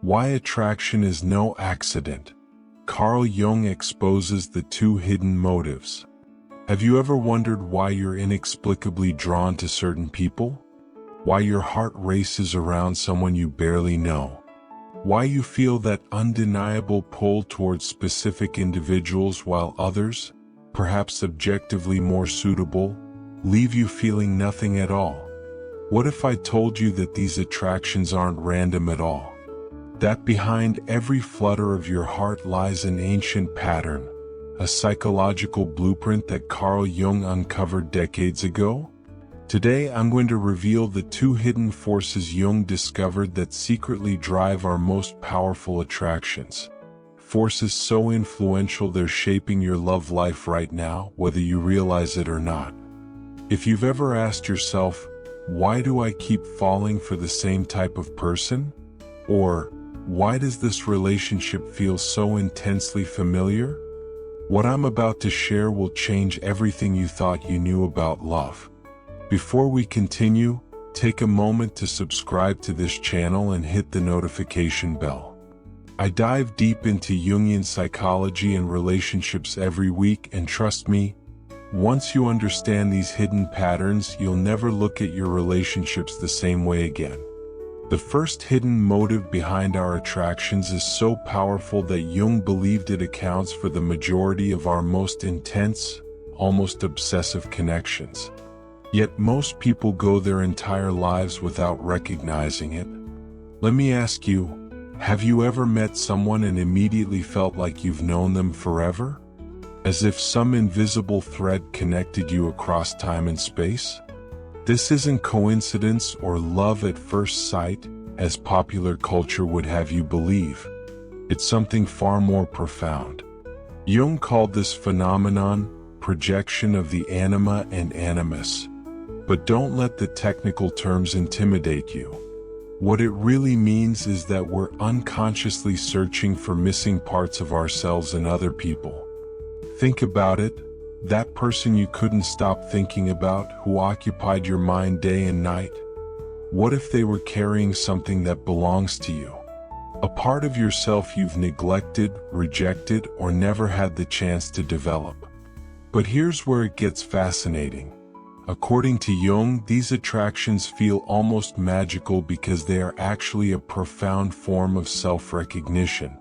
Why attraction is no accident. Carl Jung exposes the two hidden motives. Have you ever wondered why you're inexplicably drawn to certain people? Why your heart races around someone you barely know? Why you feel that undeniable pull towards specific individuals while others, perhaps objectively more suitable, leave you feeling nothing at all? What if I told you that these attractions aren't random at all? That behind every flutter of your heart lies an ancient pattern, a psychological blueprint that Carl Jung uncovered decades ago? Today I'm going to reveal the two hidden forces Jung discovered that secretly drive our most powerful attractions. Forces so influential they're shaping your love life right now, whether you realize it or not. If you've ever asked yourself, why do I keep falling for the same type of person? Or, why does this relationship feel so intensely familiar? What I'm about to share will change everything you thought you knew about love. Before we continue, take a moment to subscribe to this channel and hit the notification bell. I dive deep into Jungian psychology and relationships every week, and trust me, once you understand these hidden patterns, you'll never look at your relationships the same way again. The first hidden motive behind our attractions is so powerful that Jung believed it accounts for the majority of our most intense, almost obsessive connections. Yet most people go their entire lives without recognizing it. Let me ask you, have you ever met someone and immediately felt like you've known them forever? As if some invisible thread connected you across time and space? This isn't coincidence or love at first sight, as popular culture would have you believe. It's something far more profound. Jung called this phenomenon projection of the anima and animus. But don't let the technical terms intimidate you. What it really means is that we're unconsciously searching for missing parts of ourselves in other people. Think about it. That person you couldn't stop thinking about, who occupied your mind day and night. What if they were carrying something that belongs to you? A part of yourself you've neglected, rejected, or never had the chance to develop. But here's where it gets fascinating. According to Jung, these attractions feel almost magical because they are actually a profound form of self-recognition.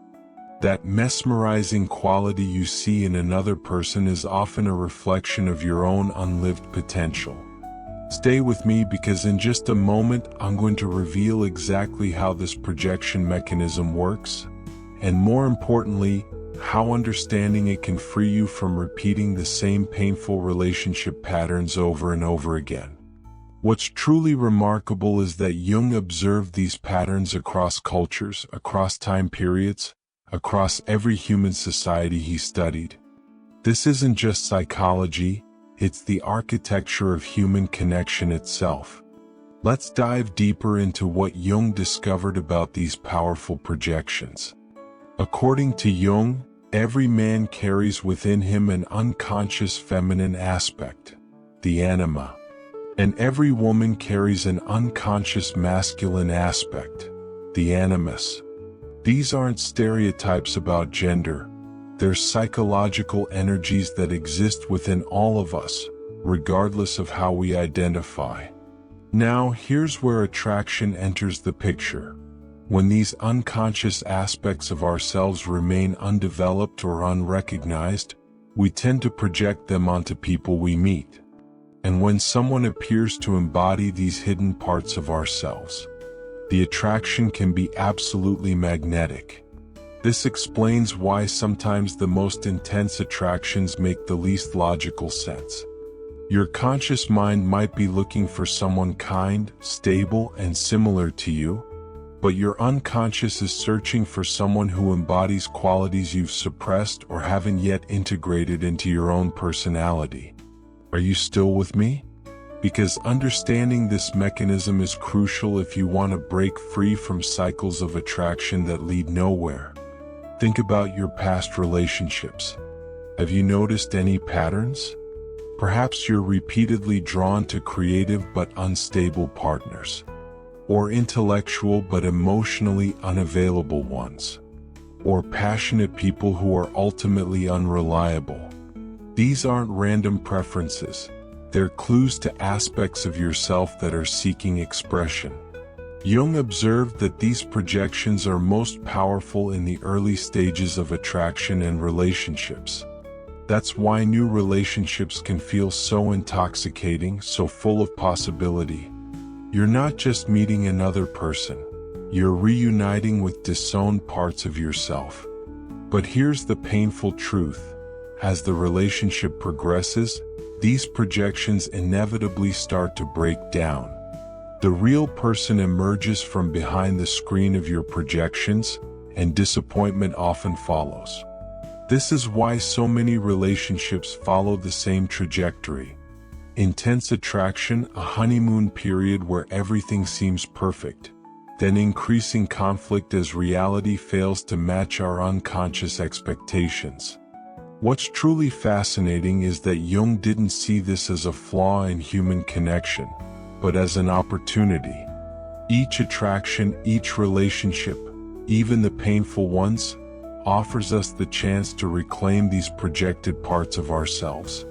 That mesmerizing quality you see in another person is often a reflection of your own unlived potential. Stay with me, because in just a moment I'm going to reveal exactly how this projection mechanism works, and more importantly, how understanding it can free you from repeating the same painful relationship patterns over and over again. What's truly remarkable is that Jung observed these patterns across cultures, across time periods, across every human society he studied. This isn't just psychology, it's the architecture of human connection itself. Let's dive deeper into what Jung discovered about these powerful projections. According to Jung, every man carries within him an unconscious feminine aspect, the anima, and every woman carries an unconscious masculine aspect, the animus. These aren't stereotypes about gender, they're psychological energies that exist within all of us, regardless of how we identify. Now, here's where attraction enters the picture. When these unconscious aspects of ourselves remain undeveloped or unrecognized, we tend to project them onto people we meet. And when someone appears to embody these hidden parts of ourselves, the attraction can be absolutely magnetic. This explains why sometimes the most intense attractions make the least logical sense. Your conscious mind might be looking for someone kind, stable, and similar to you, but your unconscious is searching for someone who embodies qualities you've suppressed or haven't yet integrated into your own personality. Are you still with me? Because understanding this mechanism is crucial if you want to break free from cycles of attraction that lead nowhere. Think about your past relationships. Have you noticed any patterns? Perhaps you're repeatedly drawn to creative but unstable partners. or intellectual but emotionally unavailable ones, or passionate people who are ultimately unreliable. These aren't random preferences. They're clues to aspects of yourself that are seeking expression. Jung observed that these projections are most powerful in the early stages of attraction and relationships. That's why new relationships can feel so intoxicating, so full of possibility. You're not just meeting another person, you're reuniting with disowned parts of yourself. But here's the painful truth. As the relationship progresses, these projections inevitably start to break down. The real person emerges from behind the screen of your projections, and disappointment often follows. This is why so many relationships follow the same trajectory. Intense attraction, a honeymoon period where everything seems perfect, then increasing conflict as reality fails to match our unconscious expectations. What's truly fascinating is that Jung didn't see this as a flaw in human connection, but as an opportunity. Each attraction, each relationship, even the painful ones, offers us the chance to reclaim these projected parts of ourselves.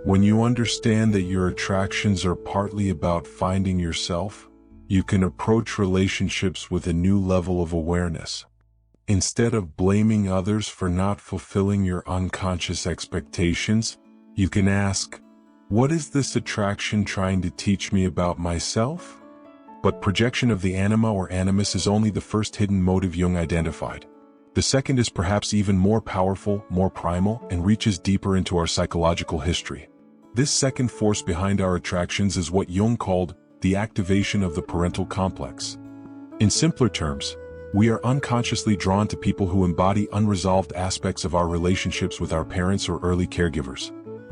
When you understand that your attractions are partly about finding yourself, you can approach relationships with a new level of awareness. Instead of blaming others for not fulfilling your unconscious expectations, you can ask, what is this attraction trying to teach me about myself? But projection of the anima or animus is only the first hidden motive Jung identified. The second is perhaps even more powerful, more primal, and reaches deeper into our psychological history. This second force behind our attractions is what Jung called the activation of the parental complex. In simpler terms, we are unconsciously drawn to people who embody unresolved aspects of our relationships with our parents or early caregivers.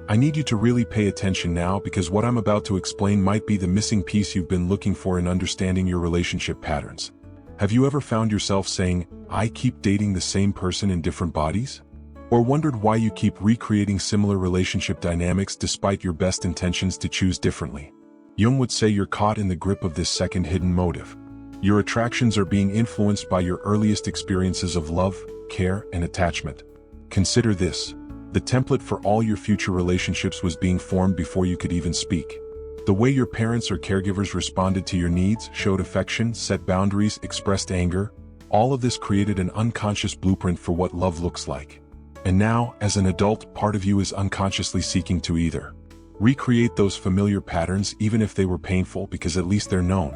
I need you to really pay attention now, because what I'm about to explain might be the missing piece you've been looking for in understanding your relationship patterns. Have you ever found yourself saying, I keep dating the same person in different bodies? Or wondered why you keep recreating similar relationship dynamics despite your best intentions to choose differently? Jung would say you're caught in the grip of this second hidden motive. Your attractions are being influenced by your earliest experiences of love, care, and attachment. Consider this. The template for all your future relationships was being formed before you could even speak. The way your parents or caregivers responded to your needs, showed affection, set boundaries, expressed anger, all of this created an unconscious blueprint for what love looks like. And now, as an adult, part of you is unconsciously seeking to either recreate those familiar patterns even if they were painful because at least they're known.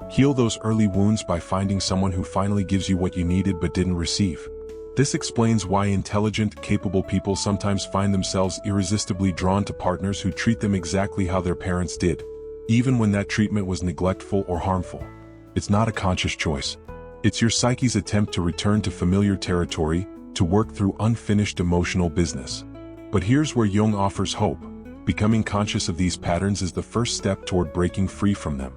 Heal those early wounds by finding someone who finally gives you what you needed but didn't receive. This explains why intelligent, capable people sometimes find themselves irresistibly drawn to partners who treat them exactly how their parents did, even when that treatment was neglectful or harmful. It's not a conscious choice. It's your psyche's attempt to return to familiar territory, to work through unfinished emotional business. But here's where Jung offers hope. Becoming conscious of these patterns is the first step toward breaking free from them.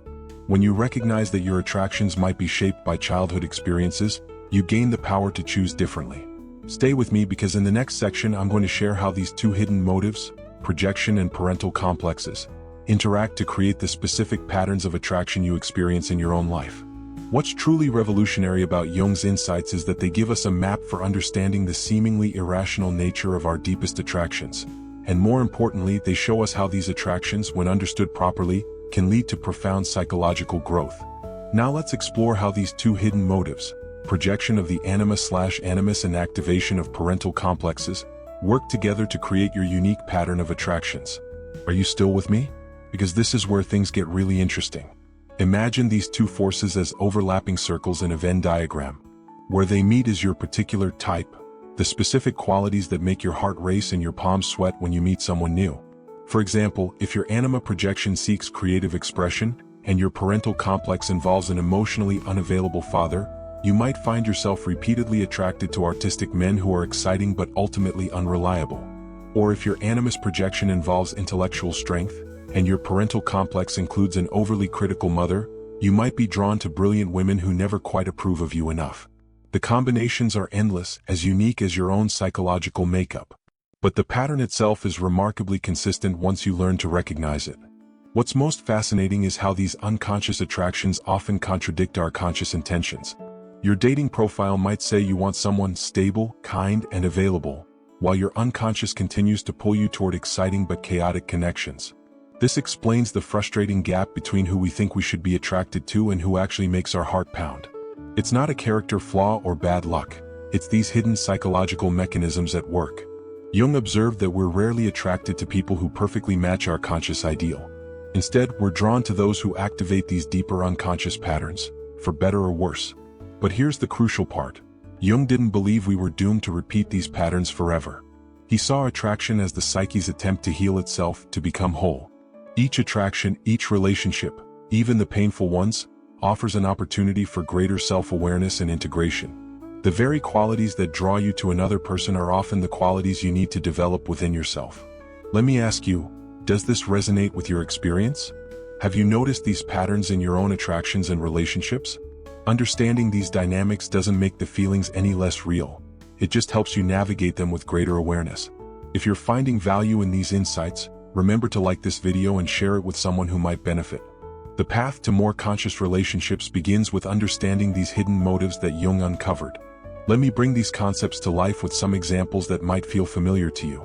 When you recognize that your attractions might be shaped by childhood experiences, you gain the power to choose differently. Stay with me, because in the next section I'm going to share how these two hidden motives, projection and parental complexes, interact to create the specific patterns of attraction you experience in your own life. What's truly revolutionary about Jung's insights is that they give us a map for understanding the seemingly irrational nature of our deepest attractions. And more importantly, they show us how these attractions, when understood properly, can lead to profound psychological growth. Now let's explore how these two hidden motives, projection of the anima/animus and activation of parental complexes, work together to create your unique pattern of attractions. Are you still with me? Because this is where things get really interesting. Imagine these two forces as overlapping circles in a Venn diagram. Where they meet is your particular type, the specific qualities that make your heart race and your palms sweat when you meet someone new. For example, if your anima projection seeks creative expression, and your parental complex involves an emotionally unavailable father, you might find yourself repeatedly attracted to artistic men who are exciting but ultimately unreliable. Or if your animus projection involves intellectual strength, and your parental complex includes an overly critical mother, you might be drawn to brilliant women who never quite approve of you enough. The combinations are endless, as unique as your own psychological makeup. But the pattern itself is remarkably consistent once you learn to recognize it. What's most fascinating is how these unconscious attractions often contradict our conscious intentions. Your dating profile might say you want someone stable, kind, and available, while your unconscious continues to pull you toward exciting but chaotic connections. This explains the frustrating gap between who we think we should be attracted to and who actually makes our heart pound. It's not a character flaw or bad luck, it's these hidden psychological mechanisms at work. Jung observed that we're rarely attracted to people who perfectly match our conscious ideal. Instead, we're drawn to those who activate these deeper unconscious patterns, for better or worse. But here's the crucial part. Jung didn't believe we were doomed to repeat these patterns forever. He saw attraction as the psyche's attempt to heal itself, to become whole. Each attraction, each relationship, even the painful ones, offers an opportunity for greater self-awareness and integration. The very qualities that draw you to another person are often the qualities you need to develop within yourself. Let me ask you, does this resonate with your experience? Have you noticed these patterns in your own attractions and relationships? Understanding these dynamics doesn't make the feelings any less real. It just helps you navigate them with greater awareness. If you're finding value in these insights, remember to like this video and share it with someone who might benefit. The path to more conscious relationships begins with understanding these hidden motives that Jung uncovered. Let me bring these concepts to life with some examples that might feel familiar to you.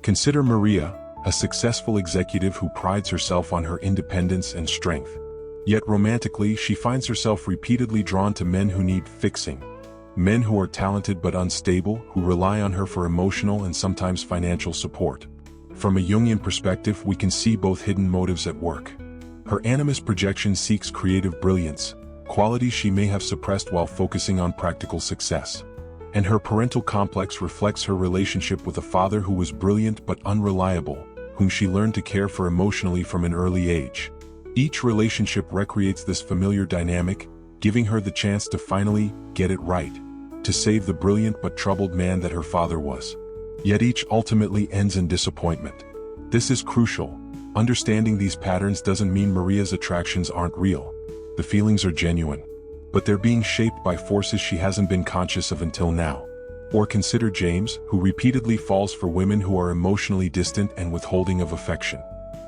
Consider Maria, a successful executive who prides herself on her independence and strength. Yet romantically, she finds herself repeatedly drawn to men who need fixing. Men who are talented but unstable, who rely on her for emotional and sometimes financial support. From a Jungian perspective, we can see both hidden motives at work. Her Animus projection seeks creative brilliance, qualities she may have suppressed while focusing on practical success. And her parental complex reflects her relationship with a father who was brilliant but unreliable, whom she learned to care for emotionally from an early age. Each relationship recreates this familiar dynamic, giving her the chance to finally get it right, to save the brilliant but troubled man that her father was. Yet each ultimately ends in disappointment. This is crucial. Understanding these patterns doesn't mean Maria's attractions aren't real. The feelings are genuine, but they're being shaped by forces she hasn't been conscious of until now. Or consider James, who repeatedly falls for women who are emotionally distant and withholding of affection.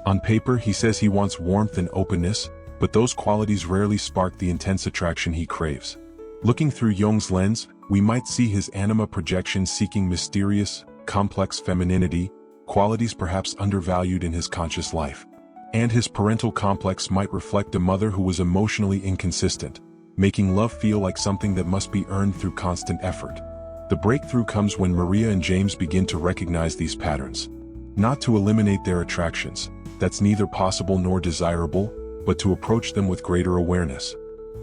On paper, he says he wants warmth and openness, but those qualities rarely spark the intense attraction he craves. Looking through Jung's lens, we might see his anima projection seeking mysterious, complex femininity, qualities perhaps undervalued in his conscious life. And his parental complex might reflect a mother who was emotionally inconsistent, making love feel like something that must be earned through constant effort. The breakthrough comes when Maria and James begin to recognize these patterns. Not to eliminate their attractions, that's neither possible nor desirable, but to approach them with greater awareness.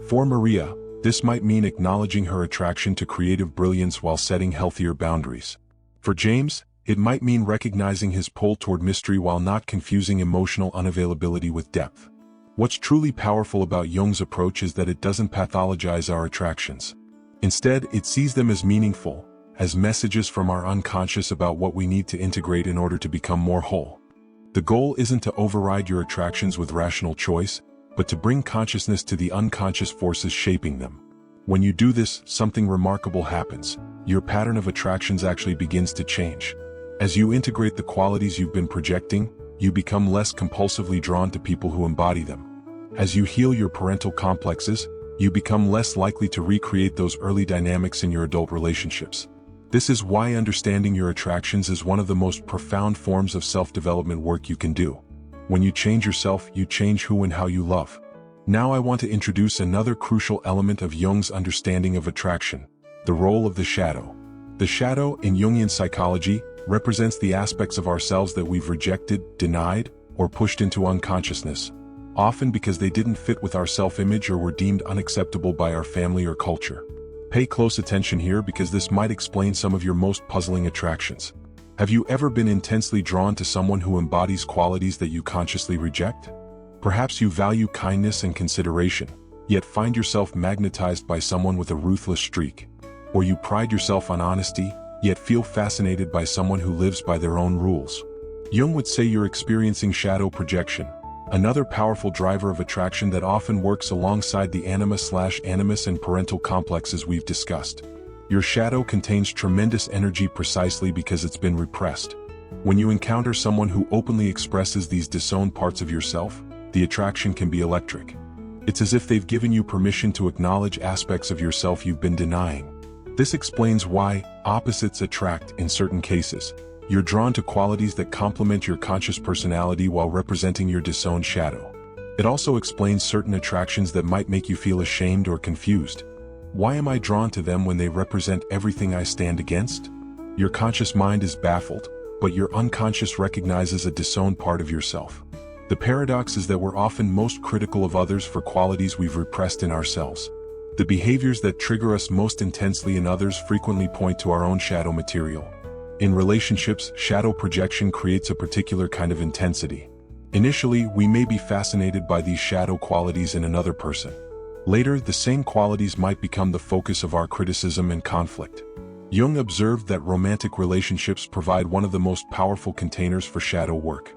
For Maria, this might mean acknowledging her attraction to creative brilliance while setting healthier boundaries. For James, it might mean recognizing his pull toward mystery while not confusing emotional unavailability with depth. What's truly powerful about Jung's approach is that it doesn't pathologize our attractions. Instead, it sees them as meaningful, as messages from our unconscious about what we need to integrate in order to become more whole. The goal isn't to override your attractions with rational choice, but to bring consciousness to the unconscious forces shaping them. When you do this, something remarkable happens. Your pattern of attractions actually begins to change. As you integrate the qualities you've been projecting, you become less compulsively drawn to people who embody them. As you heal your parental complexes, you become less likely to recreate those early dynamics in your adult relationships. This is why understanding your attractions is one of the most profound forms of self-development work you can do. When you change yourself, you change who and how you love. Now I want to introduce another crucial element of Jung's understanding of attraction: the role of the shadow. The shadow, in Jungian psychology, represents the aspects of ourselves that we've rejected, denied, or pushed into unconsciousness, often because they didn't fit with our self-image or were deemed unacceptable by our family or culture. Pay close attention here because this might explain some of your most puzzling attractions. Have you ever been intensely drawn to someone who embodies qualities that you consciously reject? Perhaps you value kindness and consideration, yet find yourself magnetized by someone with a ruthless streak. Or you pride yourself on honesty, yet feel fascinated by someone who lives by their own rules. Jung would say you're experiencing shadow projection, another powerful driver of attraction that often works alongside the Anima/Animus and parental complexes we've discussed. Your shadow contains tremendous energy precisely because it's been repressed. When you encounter someone who openly expresses these disowned parts of yourself, the attraction can be electric. It's as if they've given you permission to acknowledge aspects of yourself you've been denying. This explains why opposites attract in certain cases. You're drawn to qualities that complement your conscious personality while representing your disowned shadow. It also explains certain attractions that might make you feel ashamed or confused. Why am I drawn to them when they represent everything I stand against? Your conscious mind is baffled, but your unconscious recognizes a disowned part of yourself. The paradox is that we're often most critical of others for qualities we've repressed in ourselves. The behaviors that trigger us most intensely in others frequently point to our own shadow material. In relationships, shadow projection creates a particular kind of intensity. Initially, we may be fascinated by these shadow qualities in another person. Later, the same qualities might become the focus of our criticism and conflict. Jung observed that romantic relationships provide one of the most powerful containers for shadow work.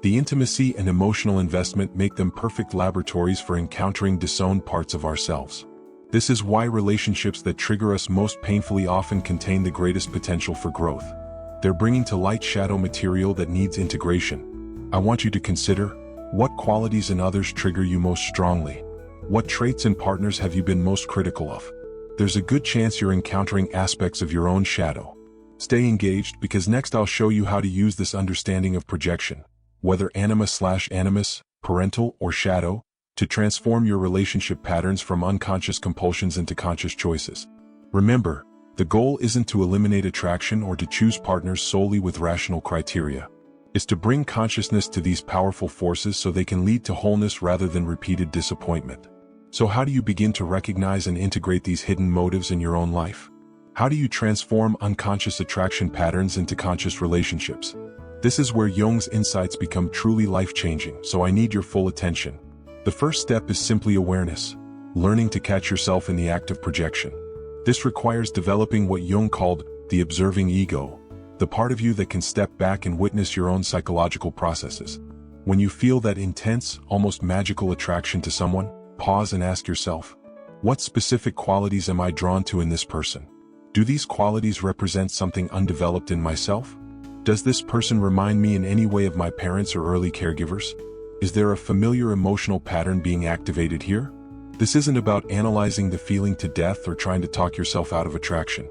The intimacy and emotional investment make them perfect laboratories for encountering disowned parts of ourselves. This is why relationships that trigger us most painfully often contain the greatest potential for growth. They're bringing to light shadow material that needs integration. I want you to consider, what qualities in others trigger you most strongly? What traits in partners have you been most critical of? There's a good chance you're encountering aspects of your own shadow. Stay engaged because next I'll show you how to use this understanding of projection, whether Anima/Animus, parental, or shadow, to transform your relationship patterns from unconscious compulsions into conscious choices. Remember, the goal isn't to eliminate attraction or to choose partners solely with rational criteria. It's to bring consciousness to these powerful forces so they can lead to wholeness rather than repeated disappointment. So how do you begin to recognize and integrate these hidden motives in your own life? How do you transform unconscious attraction patterns into conscious relationships? This is where Jung's insights become truly life-changing, so I need your full attention. The first step is simply awareness, learning to catch yourself in the act of projection. This requires developing what Jung called the observing ego, the part of you that can step back and witness your own psychological processes. When you feel that intense, almost magical attraction to someone, pause and ask yourself, what specific qualities am I drawn to in this person? Do these qualities represent something undeveloped in myself? Does this person remind me in any way of my parents or early caregivers? Is there a familiar emotional pattern being activated here? This isn't about analyzing the feeling to death or trying to talk yourself out of attraction.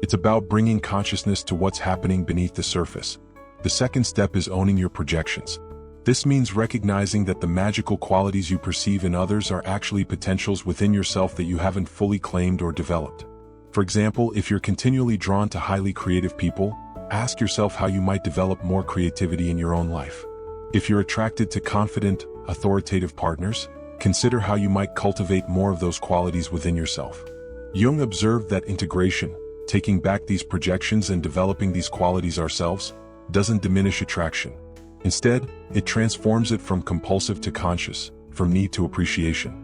It's about bringing consciousness to what's happening beneath the surface. The second step is owning your projections. This means recognizing that the magical qualities you perceive in others are actually potentials within yourself that you haven't fully claimed or developed. For example, if you're continually drawn to highly creative people, ask yourself how you might develop more creativity in your own life. If you're attracted to confident, authoritative partners, consider how you might cultivate more of those qualities within yourself. Jung observed that integration, taking back these projections and developing these qualities ourselves, doesn't diminish attraction. Instead, it transforms it from compulsive to conscious, from need to appreciation.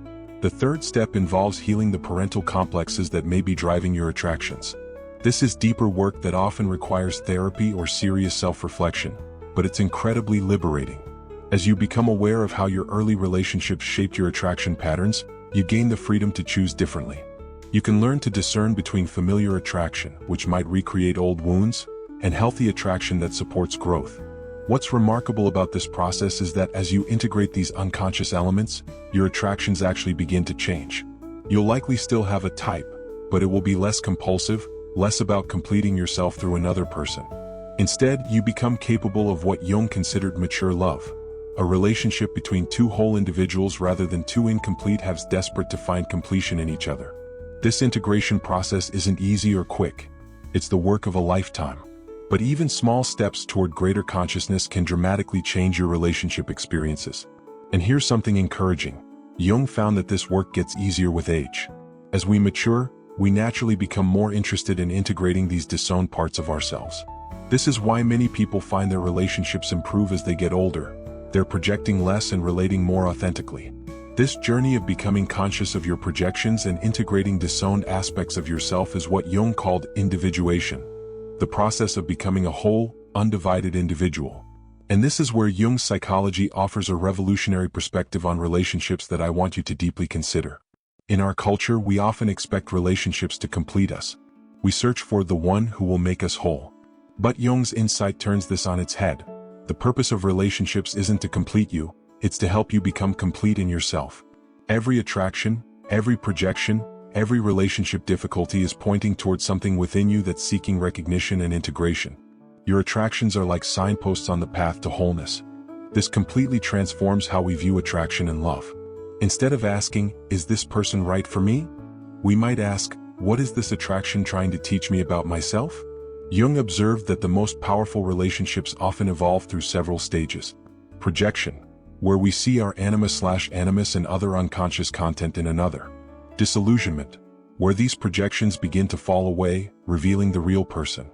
The third step involves healing the parental complexes that may be driving your attractions. This is deeper work that often requires therapy or serious self-reflection, but it's incredibly liberating. As you become aware of how your early relationships shaped your attraction patterns, you gain the freedom to choose differently. You can learn to discern between familiar attraction, which might recreate old wounds, and healthy attraction that supports growth. What's remarkable about this process is that as you integrate these unconscious elements, your attractions actually begin to change. You'll likely still have a type, but it will be less compulsive, less about completing yourself through another person. Instead, you become capable of what Jung considered mature love, a relationship between two whole individuals rather than two incomplete halves desperate to find completion in each other. This integration process isn't easy or quick. It's the work of a lifetime. But even small steps toward greater consciousness can dramatically change your relationship experiences. And here's something encouraging. Jung found that this work gets easier with age. As we mature, we naturally become more interested in integrating these disowned parts of ourselves. This is why many people find their relationships improve as they get older. They're projecting less and relating more authentically. This journey of becoming conscious of your projections and integrating disowned aspects of yourself is what Jung called individuation, the process of becoming a whole, undivided individual. And this is where Jung's psychology offers a revolutionary perspective on relationships that I want you to deeply consider. In our culture, we often expect relationships to complete us. We search for the one who will make us whole. But Jung's insight turns this on its head. The purpose of relationships isn't to complete you, It's to help you become complete in yourself. Every attraction, every projection, every relationship difficulty is pointing towards something within you that's seeking recognition and integration. Your attractions are like signposts on the path to wholeness. This completely transforms how we view attraction and love. Instead of asking, "Is this person right for me?" we might ask, "What is this attraction trying to teach me about myself?" Jung observed that the most powerful relationships often evolve through several stages. Projection, where we see our anima/animus and other unconscious content in another. Disillusionment, where these projections begin to fall away, revealing the real person.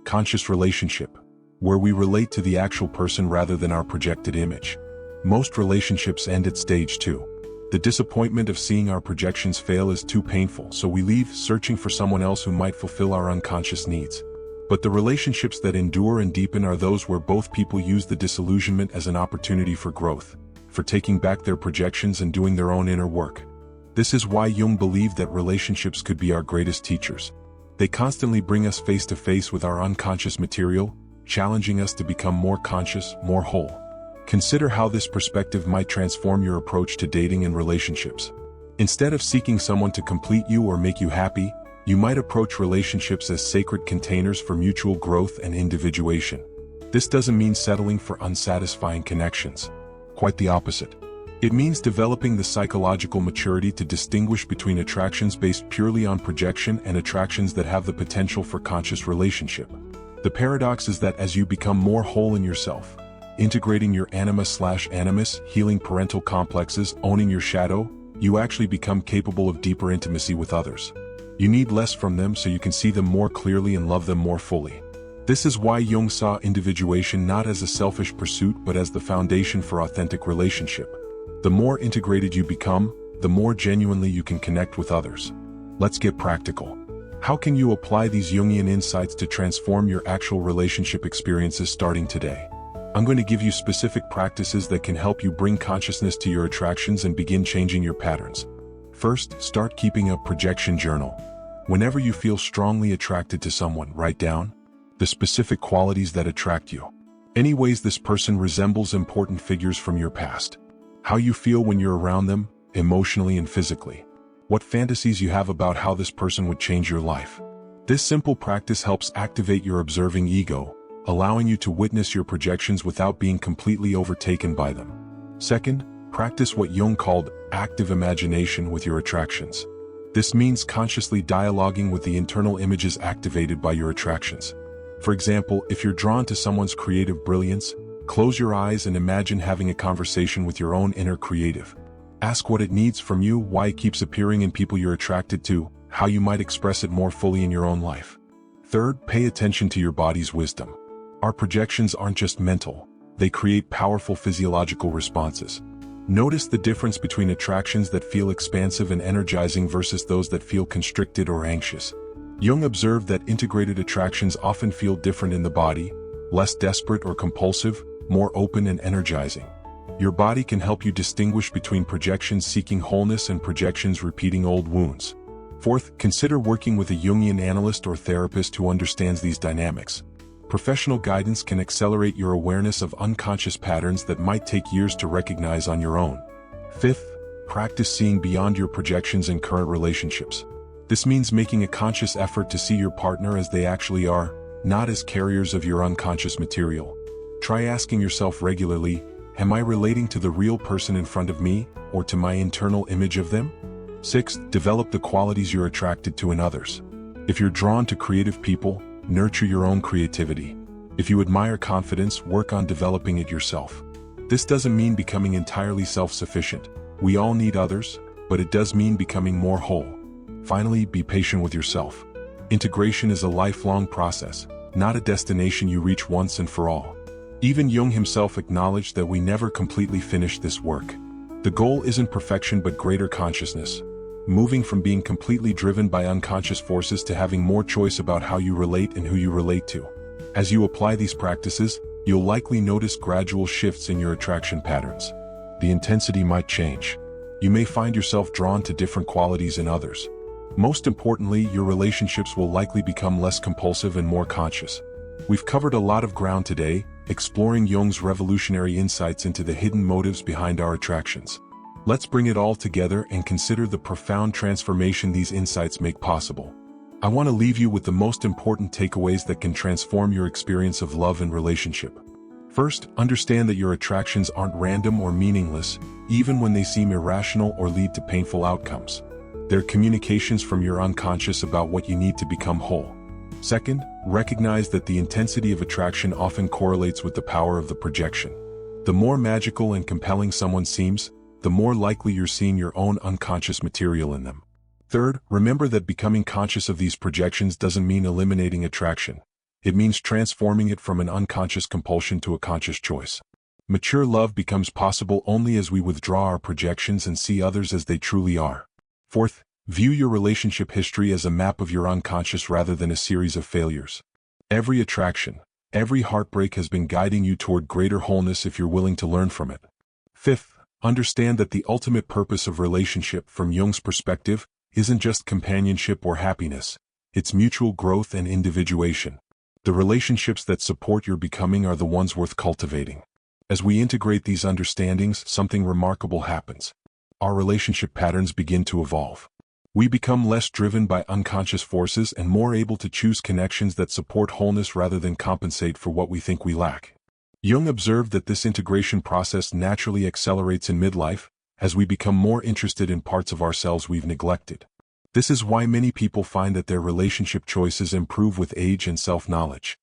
Conscious relationship, where we relate to the actual person rather than our projected image. Most relationships end at stage 2. The disappointment of seeing our projections fail is too painful, so we leave, searching for someone else who might fulfill our unconscious needs. But the relationships that endure and deepen are those where both people use the disillusionment as an opportunity for growth, for taking back their projections and doing their own inner work. This is why Jung believed that relationships could be our greatest teachers. They constantly bring us face to face with our unconscious material, challenging us to become more conscious, more whole. Consider how this perspective might transform your approach to dating and relationships. Instead of seeking someone to complete you or make you happy, you might approach relationships as sacred containers for mutual growth and individuation. This doesn't mean settling for unsatisfying connections. Quite the opposite. It means developing the psychological maturity to distinguish between attractions based purely on projection and attractions that have the potential for conscious relationship. The paradox is that as you become more whole in yourself, integrating your anima/animus, healing parental complexes, owning your shadow, you actually become capable of deeper intimacy with others. You need less from them so you can see them more clearly and love them more fully. This is why Jung saw individuation not as a selfish pursuit but as the foundation for authentic relationship. The more integrated you become, the more genuinely you can connect with others. Let's get practical. How can you apply these Jungian insights to transform your actual relationship experiences starting today? I'm going to give you specific practices that can help you bring consciousness to your attractions and begin changing your patterns. First, start keeping a projection journal. Whenever you feel strongly attracted to someone, write down the specific qualities that attract you. Any ways this person resembles important figures from your past. How you feel when you're around them, emotionally and physically. What fantasies you have about how this person would change your life. This simple practice helps activate your observing ego, allowing you to witness your projections without being completely overtaken by them. Second, practice what Jung called active imagination with your attractions. This means consciously dialoguing with the internal images activated by your attractions. For example, if you're drawn to someone's creative brilliance, close your eyes and imagine having a conversation with your own inner creative. Ask what it needs from you, why it keeps appearing in people you're attracted to, how you might express it more fully in your own life. Third, pay attention to your body's wisdom. Our projections aren't just mental, they create powerful physiological responses. Notice the difference between attractions that feel expansive and energizing versus those that feel constricted or anxious. Jung observed that integrated attractions often feel different in the body, less desperate or compulsive, more open and energizing. Your body can help you distinguish between projections seeking wholeness and projections repeating old wounds. Fourth, consider working with a Jungian analyst or therapist who understands these dynamics. Professional guidance can accelerate your awareness of unconscious patterns that might take years to recognize on your own. Fifth, practice seeing beyond your projections in current relationships. This means making a conscious effort to see your partner as they actually are, not as carriers of your unconscious material. Try asking yourself regularly, am I relating to the real person in front of me, or to my internal image of them? Sixth, develop the qualities you're attracted to in others. If you're drawn to creative people, nurture your own creativity. If you admire confidence, work on developing it yourself. This doesn't mean becoming entirely self-sufficient. We all need others, but it does mean becoming more whole. Finally, be patient with yourself. Integration is a lifelong process, not a destination you reach once and for all. Even Jung himself acknowledged that we never completely finish this work. The goal isn't perfection but greater consciousness. Moving from being completely driven by unconscious forces to having more choice about how you relate and who you relate to. As you apply these practices, you'll likely notice gradual shifts in your attraction patterns. The intensity might change. You may find yourself drawn to different qualities in others. Most importantly, your relationships will likely become less compulsive and more conscious. We've covered a lot of ground today, exploring Jung's revolutionary insights into the hidden motives behind our attractions. Let's bring it all together and consider the profound transformation these insights make possible. I want to leave you with the most important takeaways that can transform your experience of love and relationship. First, understand that your attractions aren't random or meaningless, even when they seem irrational or lead to painful outcomes. They're communications from your unconscious about what you need to become whole. Second, recognize that the intensity of attraction often correlates with the power of the projection. The more magical and compelling someone seems, the more likely you're seeing your own unconscious material in them. Third, remember that becoming conscious of these projections doesn't mean eliminating attraction. It means transforming it from an unconscious compulsion to a conscious choice. Mature love becomes possible only as we withdraw our projections and see others as they truly are. Fourth, view your relationship history as a map of your unconscious rather than a series of failures. Every attraction, every heartbreak has been guiding you toward greater wholeness if you're willing to learn from it. Fifth, understand that the ultimate purpose of relationship from Jung's perspective isn't just companionship or happiness, it's mutual growth and individuation. The relationships that support your becoming are the ones worth cultivating. As we integrate these understandings, something remarkable happens. Our relationship patterns begin to evolve. We become less driven by unconscious forces and more able to choose connections that support wholeness rather than compensate for what we think we lack. Jung observed that this integration process naturally accelerates in midlife, as we become more interested in parts of ourselves we've neglected. This is why many people find that their relationship choices improve with age and self-knowledge.